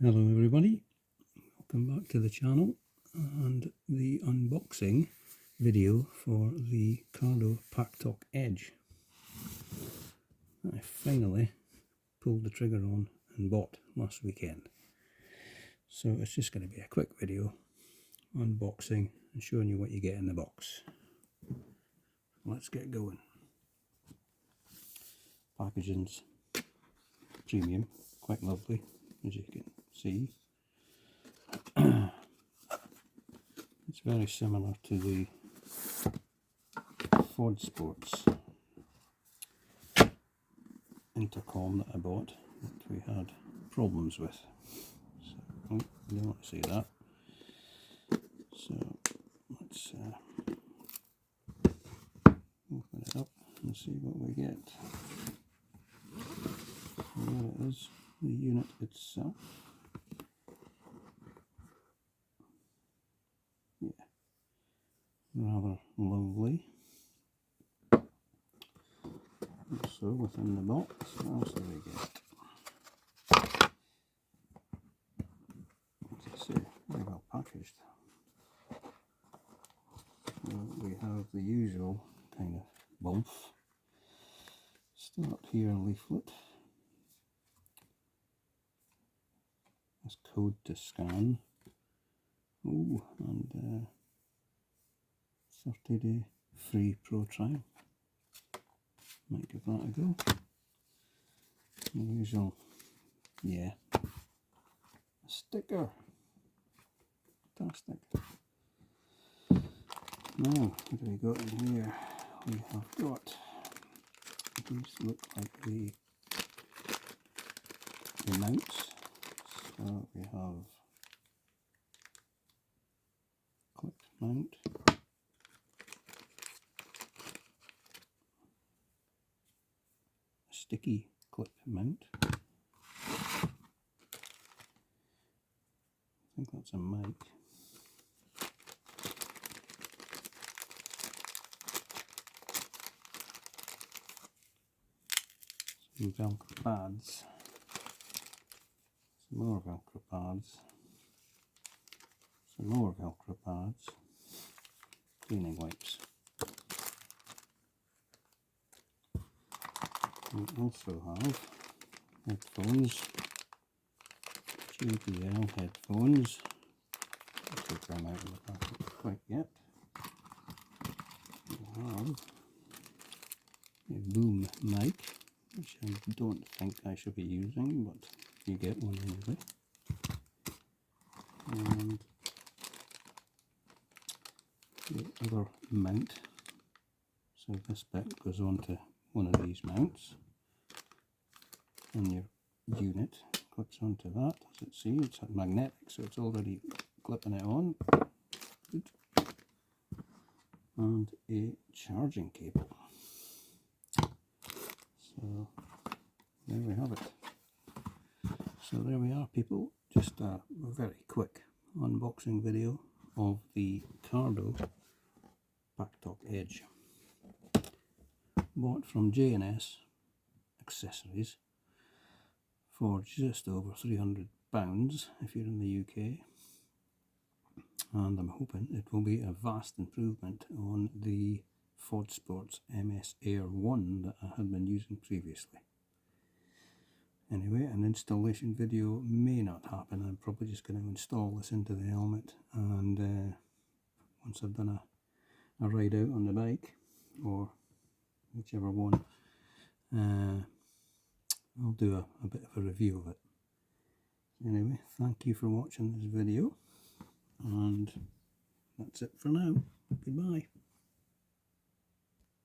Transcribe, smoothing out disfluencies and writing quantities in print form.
Hello everybody, welcome back to the channel and the unboxing video for the Cardo Packtalk Edge. I finally pulled the trigger on and bought last weekend. So it's just going to be a quick video unboxing and showing you what you get in the box. Let's get going. Packaging's premium, quite lovely as you can see. It's very similar to the Ford Sports Intercom that I bought that we had problems with. So, oh, you don't want to see that. So let's open it up and see what we get. So there it is, the unit itself. Yeah, rather lovely. So within the box, what else do we get? As I say, very well packaged. So we have the usual kind of bump. Start here leaflet. This code to scan. Oh, and 30-day free pro trial. Might give that a go. The usual, yeah. A sticker. Fantastic. Now, what do we got in here? We have got, these look like the mounts. So we have clip mount, sticky clip mount. I think that's a mic. Some Velcro pads. Some more Velcro pads. Some more Velcro pads. Cleaning wipes. We also have headphones. JBL headphones. I'll take them out of the packet quite yet. We have a boom mic, which I don't think I should be using, but you get one anyway. And the other mount. So this bit goes onto one of these mounts, and your unit clips onto that. As you see, it's magnetic, so it's already clipping it on. Good. And a charging cable. So there we have it. So there we are, people. Just a very quick unboxing video of the Cardo Packtalk Edge. Bought from J&S Accessories for just over £300 if you're in the UK, and I'm hoping it will be a vast improvement on the Ford Sports MS Air 1 that I had been using previously. Anyway, an installation video may not happen. I'm probably just going to install this into the helmet, and once I've done a ride out on the bike, or whichever one, I'll do a bit of a review of it. Anyway, thank you for watching this video, and that's it for now. Goodbye.